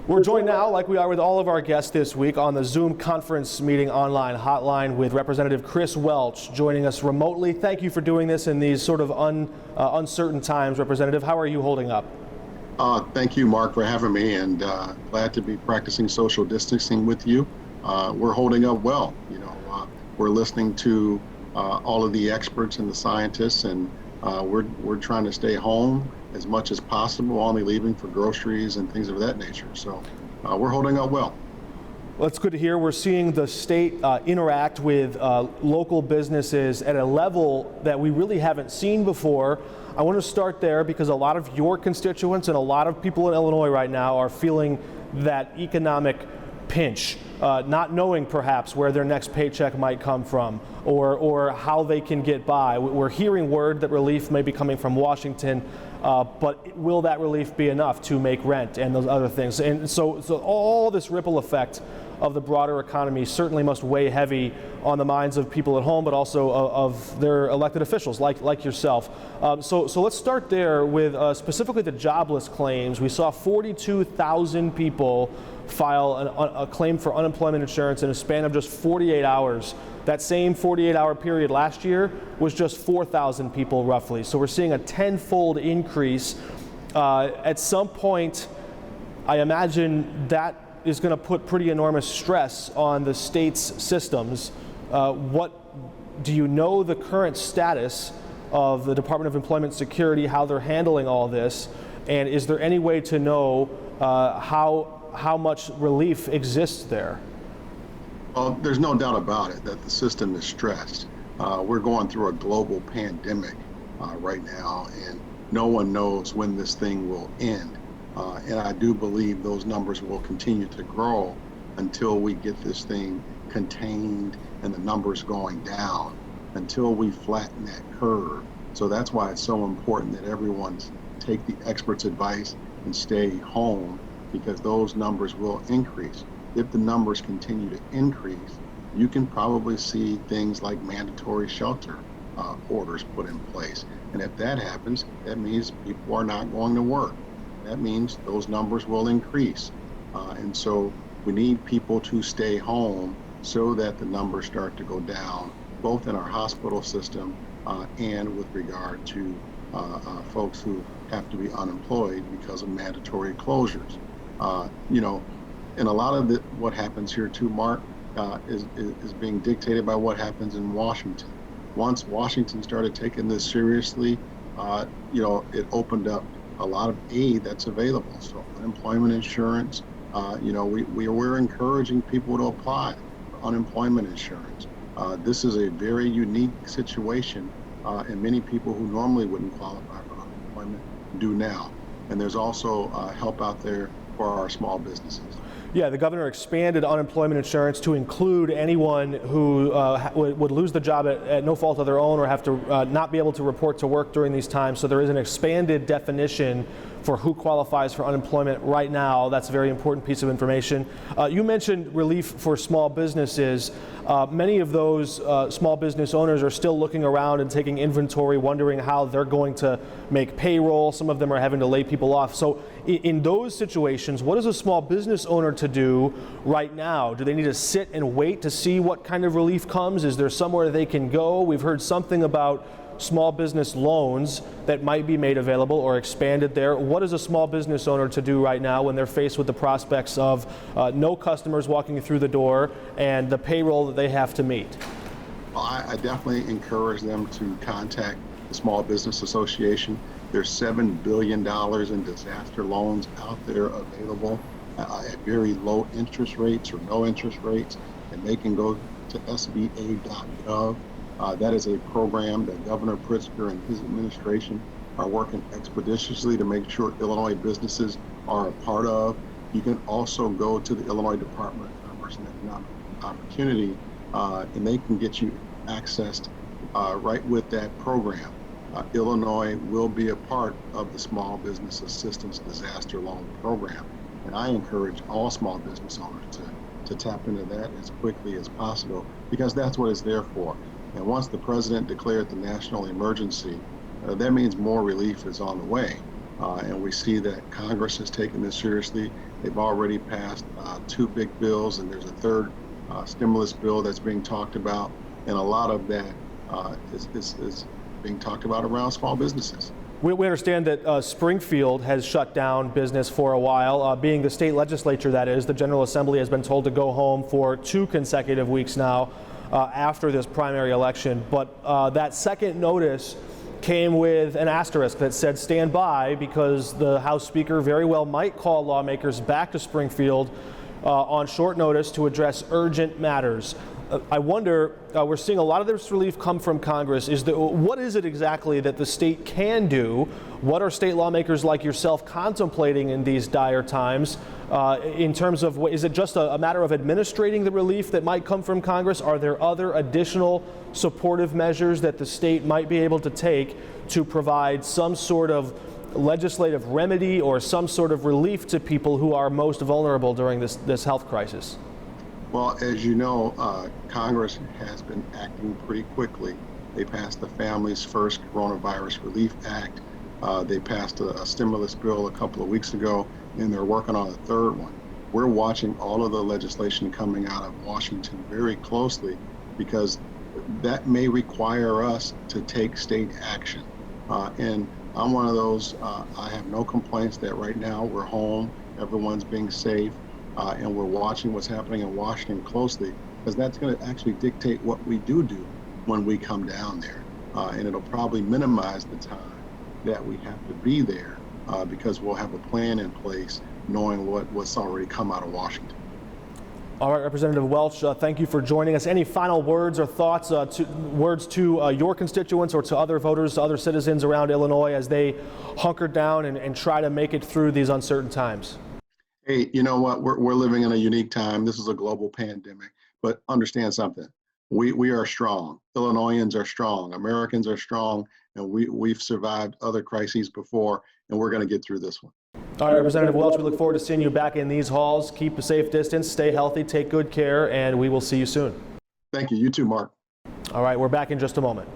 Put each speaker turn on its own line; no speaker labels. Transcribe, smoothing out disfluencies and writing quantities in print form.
We're joined now, like we are with all of our guests this week, on the Zoom conference meeting online hotline with Representative Chris Welch joining us remotely. Thank you for doing this in these sort of uncertain times, Representative. How are you holding up?
Thank you, Mark, for having me, and glad to be practicing social distancing with you. We're holding up well. We're listening to all of the experts and the scientists, and we're trying to stay home as much as possible, only leaving for groceries and things of that nature. So we're holding up well.
Well, it's good to hear. We're seeing the state interact with local businesses at a level that we really haven't seen before. I want to start there because a lot of your constituents and a lot of people in Illinois right now are feeling that economic pinch, not knowing perhaps where their next paycheck might come from or how they can get by. We're hearing word that relief may be coming from Washington, but will that relief be enough to make rent and those other things? And so all this ripple effect of the broader economy certainly must weigh heavy on the minds of people at home, but also of their elected officials like yourself. So let's start there with specifically the jobless claims. We saw 42,000 people file a claim for unemployment insurance in a span of just 48 hours. That same 48-hour period last year was just 4,000 people roughly. So we're seeing a tenfold increase. At some point, I imagine that is going to put pretty enormous stress on the state's systems. What do you know the current status of the Department of Employment Security, how they're handling all this, and is there any way to know how much relief exists there?
Well, there's no doubt about it that the system is stressed. We're going through a global pandemic right now, and no one knows when this thing will end. And I do believe those numbers will continue to grow until we get this thing contained and the numbers going down, until we flatten that curve. So that's why it's so important that everyone take the experts' advice and stay home, because those numbers will increase. If the numbers continue to increase, you can probably see things like mandatory shelter orders put in place. And if that happens, that means people are not going to work. That means those numbers will increase. And so we need people to stay home so that the numbers start to go down, both in our hospital system and with regard to folks who have to be unemployed because of mandatory closures. And a lot of what happens here too, Mark, is being dictated by what happens in Washington. Once Washington started taking this seriously, it opened up a lot of aid that's available. So unemployment insurance, we're encouraging people to apply for unemployment insurance. This is a very unique situation, and many people who normally wouldn't qualify for unemployment do now. And there's also help out there for our small businesses.
Yeah, the governor expanded unemployment insurance to include anyone who would lose the job at no fault of their own or have to not be able to report to work during these times. So there is an expanded definition for who qualifies for unemployment right now. That's a very important piece of information. You mentioned relief for small businesses. Many of those small business owners are still looking around and taking inventory, wondering how they're going to make payroll. Some of them are having to lay people off. So in those situations, what is a small business owner to do right now? Do they need to sit and wait to see what kind of relief comes? Is there somewhere they can go? We've heard something about small business loans that might be made available or expanded there. What is a small business owner to do right now when they're faced with the prospects of no customers walking through the door and the payroll that they have to meet?
Well, I definitely encourage them to contact the Small Business Association. There's $7 billion in disaster loans out there available at very low interest rates or no interest rates, and they can go to sba.gov. That is a program that Governor Pritzker and his administration are working expeditiously to make sure Illinois businesses are a part of. You can also go to the Illinois Department of Commerce and Economic Opportunity, and they can get you accessed right with that program. Illinois will be a part of the Small Business Assistance Disaster Loan Program, and I encourage all small business owners to tap into that as quickly as possible, because that's what it's there for. And once the president declared the national emergency, that means more relief is on the way. And we see that Congress has taken this seriously. They've already passed 2 big bills, and there's a third stimulus bill that's being talked about, and a lot of that is being talked about around small businesses.
We understand that Springfield has shut down business for a while. Being the state legislature, that is, the General Assembly has been told to go home for 2 consecutive weeks now after this primary election. But that second notice came with an asterisk that said stand by, because the House Speaker very well might call lawmakers back to Springfield on short notice to address urgent matters. I wonder, we're seeing a lot of this relief come from Congress. What is it exactly that the state can do? What are state lawmakers like yourself contemplating in these dire times in terms of, is it just a matter of administrating the relief that might come from Congress? Are there other additional supportive measures that the state might be able to take to provide some sort of legislative remedy or some sort of relief to people who are most vulnerable during this health crisis?
Well, as you know, Congress has been acting pretty quickly. They passed the Families First Coronavirus Relief Act. They passed a stimulus bill a couple of weeks ago, and they're working on a third one. We're watching all of the legislation coming out of Washington very closely, because that may require us to take state action. And I'm one of those, I have no complaints that right now we're home, everyone's being safe. And we're watching what's happening in Washington closely, because that's going to actually dictate what we do when we come down there. And it'll probably minimize the time that we have to be there, because we'll have a plan in place knowing what's already come out of Washington.
All right, Representative Welch, thank you for joining us. Any final words or thoughts, to your constituents or to other voters, other citizens around Illinois as they hunker down and try to make it through these uncertain times?
Hey, you know what? We're living in a unique time. This is a global pandemic, but understand something. We are strong. Illinoisans are strong. Americans are strong, and we've survived other crises before, and we're going to get through this one.
All right, Representative Welch, we look forward to seeing you back in these halls. Keep a safe distance, stay healthy, take good care, and we will see you soon.
Thank you. You too, Mark.
All right, we're back in just a moment.